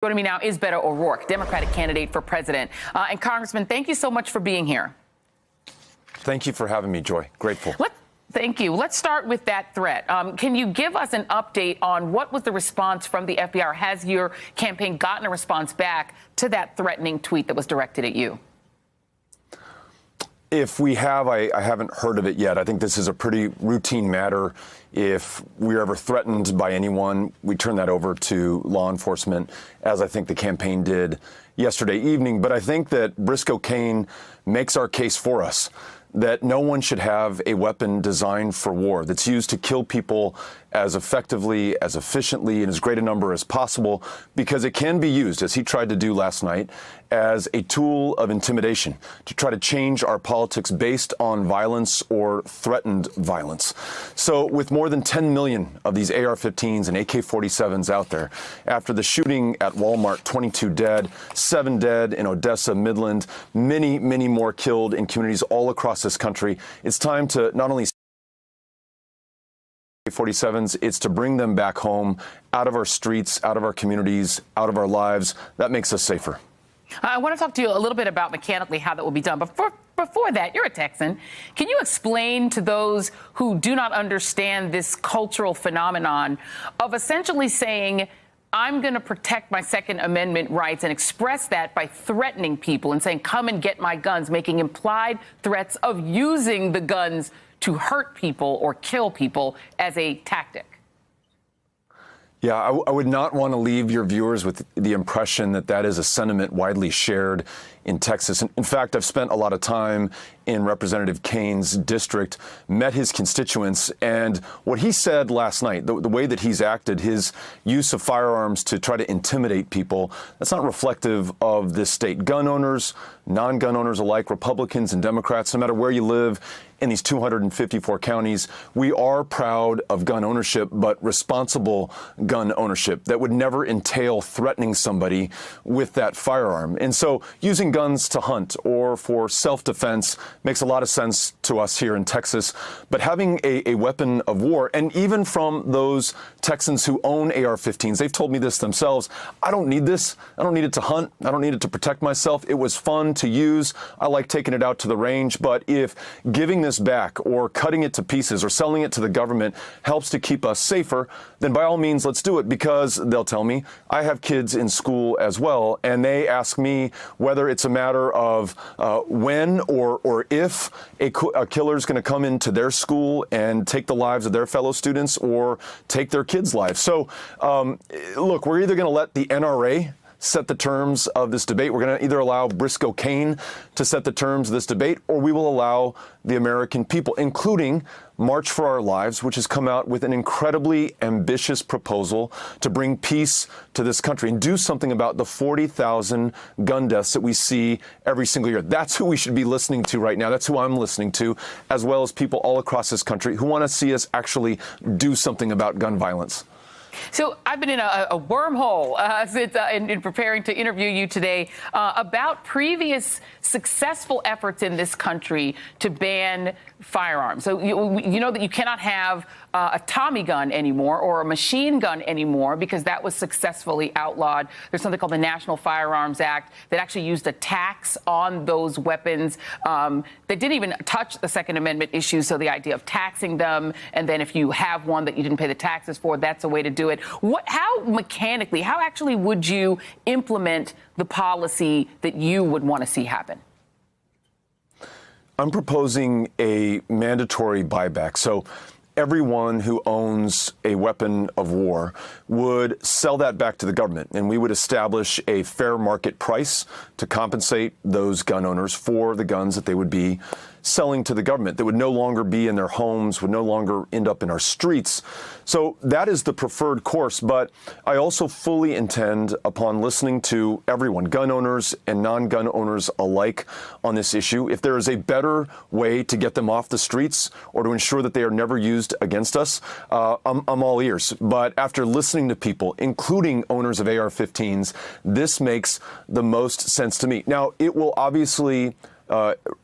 Joining me now is Beto O'Rourke, Democratic candidate for president. And Congressman, thank you so much for being here. Thank you for having me, Joy. Grateful. Thank you. Let's start with that threat. Can you give us an update on what was the response from the FBI? Has your campaign gotten a response back to that threatening tweet that was directed at you? If we have, I haven't heard of it yet. I think this is a pretty routine matter. If we're ever threatened by anyone, we turn that over to law enforcement, as I think the campaign did yesterday evening. But I think that Briscoe Cain makes our case for us, that no one should have a weapon designed for war that's used to kill people as effectively, as efficiently, in as great a number as possible, because it can be used, as he tried to do last night, as a tool of intimidation to try to change our politics based on violence or threatened violence. So with more than 10 million of these AR-15s and AK-47s out there, after the shooting at Walmart, 22 dead, 7 dead in Odessa, Midland, many, many more killed in communities all across this country, it's time to not only 47s, it's to bring them back home, out of our streets, out of our communities, out of our lives. That makes us safer. I want to talk to you a little bit about mechanically how that will be done. But before that, you're a Texan. Can you explain to those who do not understand this cultural phenomenon of essentially saying, I'm going to protect my Second Amendment rights and express that by threatening people and saying, come and get my guns, making implied threats of using the guns to hurt people or kill people as a tactic? Yeah, I would not want to leave your viewers with the impression that that is a sentiment widely shared in Texas. In fact, I've spent a lot of time in Representative Cain's district, met his constituents, and what he said last night, the way that he's acted, his use of firearms to try to intimidate people, that's not reflective of this state. Gun owners, non-gun owners alike, Republicans and Democrats, no matter where you live in these 254 counties, we are proud of gun ownership, but responsible gun ownership that would never entail threatening somebody with that firearm. And so using guns to hunt or for self-defense makes a lot of sense to us here in Texas. But having a weapon of war, and even from those Texans who own AR-15s, they've told me this themselves, I don't need this. I don't need it to hunt. I don't need it to protect myself. It was fun to use. I like taking it out to the range. But if giving this back or cutting it to pieces or selling it to the government helps to keep us safer, then by all means, let's do it, because they'll tell me I have kids in school as well, and they ask me whether it's a matter of when or if a killer is going to come into their school and take the lives of their fellow students or take their kids' lives. So, look, we're either going to let the NRA set the terms of this debate. We're going to either allow Briscoe Cain to set the terms of this debate, or we will allow the American people, including March for Our Lives, which has come out with an incredibly ambitious proposal to bring peace to this country and do something about the 40,000 gun deaths that we see every single year. That's who we should be listening to right now. That's who I'm listening to, as well as people all across this country who want to see us actually do something about gun violence. So I've been in a wormhole in preparing to interview you today about previous successful efforts in this country to ban firearms. So you know that you cannot have a Tommy gun anymore or a machine gun anymore because that was successfully outlawed. There's something called the National Firearms Act that actually used a tax on those weapons that didn't even touch the Second Amendment issue. So the idea of taxing them, and then if you have one that you didn't pay the taxes for, that's a way to do it. How mechanically, how actually would you implement the policy that you would want to see happen? I'm proposing a mandatory buyback. So everyone who owns a weapon of war would sell that back to the government, and we would establish a fair market price to compensate those gun owners for the guns that they would be selling to the government, that would no longer be in their homes, would no longer end up in our streets. So that is the preferred course. But I also fully intend, upon listening to everyone, gun owners and non-gun owners alike, on this issue, if there is a better way to get them off the streets or to ensure that they are never used against us, I'm all ears. But after listening to people, including owners of AR-15s, this makes the most sense to me. Now, it will obviously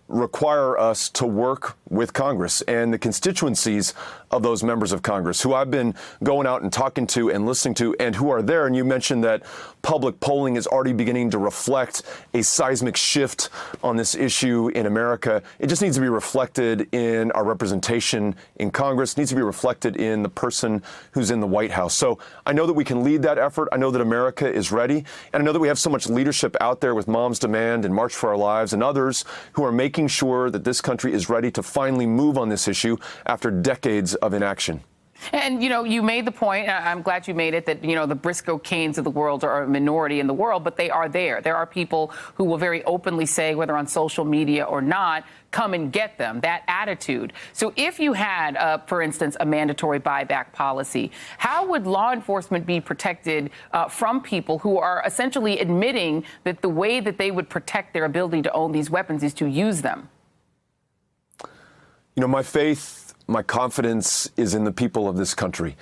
require us to work with Congress and the constituencies of those members of Congress who I've been going out and talking to and listening to and who are there. And you mentioned that public polling is already beginning to reflect a seismic shift on this issue in America. It just needs to be reflected in our representation in Congress, it needs to be reflected in the person who's in the White House. So I know that we can lead that effort. I know that America is ready. And I know that we have so much leadership out there with Moms Demand and March for Our Lives and others who are making sure that this country is ready to finally move on this issue after decades of inaction. And, you made the point, I'm glad you made it, that, the Briscoe Caines of the world are a minority in the world, but they are there. There are people who will very openly say, whether on social media or not, come and get them, that attitude. So if you had, for instance, a mandatory buyback policy, how would law enforcement be protected from people who are essentially admitting that the way that they would protect their ability to own these weapons is to use them? My faith, my confidence is in the people of this country.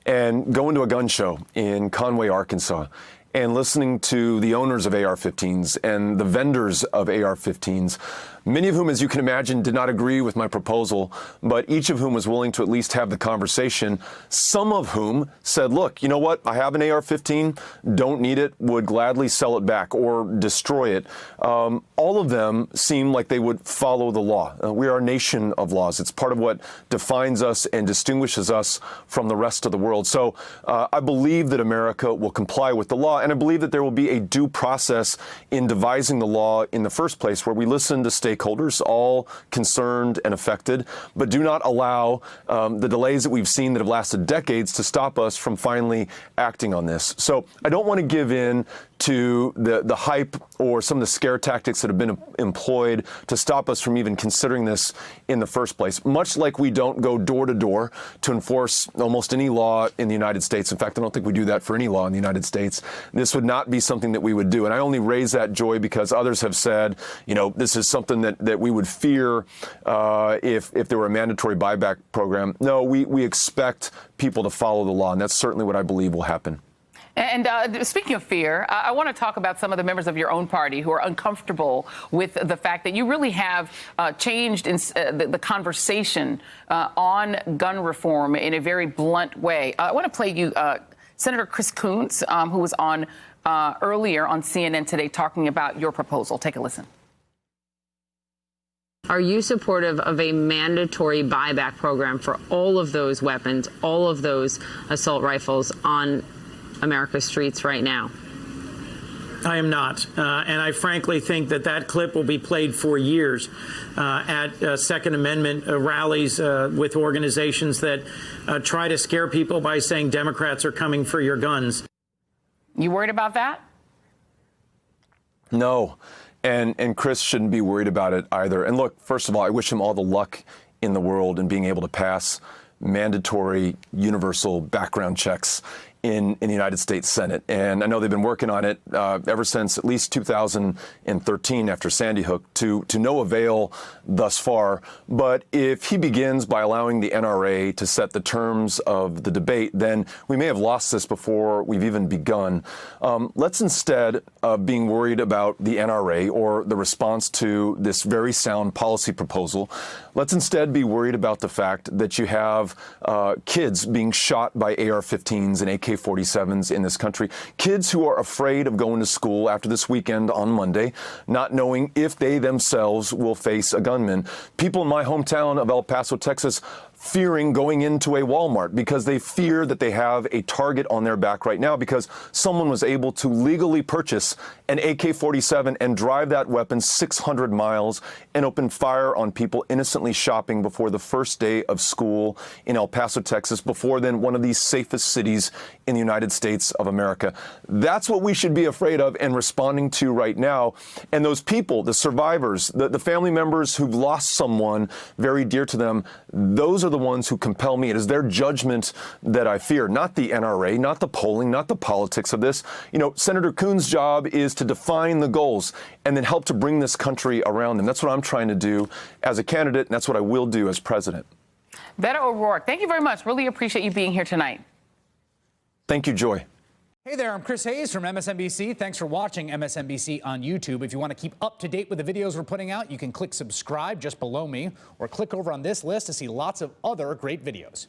And going to a gun show in Conway, Arkansas, and listening to the owners of AR-15s and the vendors of AR-15s, many of whom, as you can imagine, did not agree with my proposal, but each of whom was willing to at least have the conversation. Some of whom said, look, you know what? I have an AR-15, don't need it, would gladly sell it back or destroy it. All of them seem like they would follow the law. We are a nation of laws. It's part of what defines us and distinguishes us from the rest of the world. So I believe that America will comply with the law, and I believe that there will be a due process in devising the law in the first place, where we listen to stakeholders, all concerned and affected, but do not allow the delays that we've seen that have lasted decades to stop us from finally acting on this. So I don't want to give in to the hype or some of the scare tactics that have been employed to stop us from even considering this in the first place. Much like we don't go door to door to enforce almost any law in the United States. In fact, I don't think we do that for any law in the United States. This would not be something that we would do. And I only raise that, Joy, because others have said, this is something that we would fear if there were a mandatory buyback program. No, we expect people to follow the law, and that's certainly what I believe will happen. And speaking of fear, I want to talk about some of the members of your own party who are uncomfortable with the fact that you really have changed the conversation on gun reform in a very blunt way. I want to play you Senator Chris Coons, who was on earlier on CNN today talking about your proposal. Take a listen. Are you supportive of a mandatory buyback program for all of those weapons, all of those assault rifles on America's streets right now? I am not. And I frankly think that clip will be played for years at Second Amendment rallies with organizations that try to scare people by saying Democrats are coming for your guns. You worried about that? No. And Chris shouldn't be worried about it either. And look, first of all, I wish him all the luck in the world in being able to pass mandatory universal background checks in the United States Senate. And I know they've been working on it ever since at least 2013 after Sandy Hook to no avail thus far. But if he begins by allowing the NRA to set the terms of the debate, then we may have lost this before we've even begun. Let's instead of being worried about the NRA or the response to this very sound policy proposal, let's instead be worried about the fact that you have kids being shot by AR-15s and AK-47s in this country, kids who are afraid of going to school after this weekend on Monday, not knowing if they themselves will face a gunman. People in my hometown of El Paso, Texas, fearing going into a Walmart because they fear that they have a target on their back right now because someone was able to legally purchase an AK-47 and drive that weapon 600 miles and open fire on people innocently shopping before the first day of school in El Paso, Texas, before then one of the safest cities in the United States of America. That's what we should be afraid of and responding to right now. And those people, the survivors, the family members who've lost someone very dear to them, those are the ones who compel me. It is their judgment that I fear, not the NRA, not the polling, not the politics of this. Senator Coons' job is to define the goals and then help to bring this country around them. That's what I'm trying to do as a candidate, and that's what I will do as president. Beto O'Rourke, thank you very much. Really appreciate you being here tonight. Thank you, Joy. Hey there, I'm Chris Hayes from MSNBC. Thanks for watching MSNBC on YouTube. If you want to keep up to date with the videos we're putting out, you can click subscribe just below me or click over on this list to see lots of other great videos.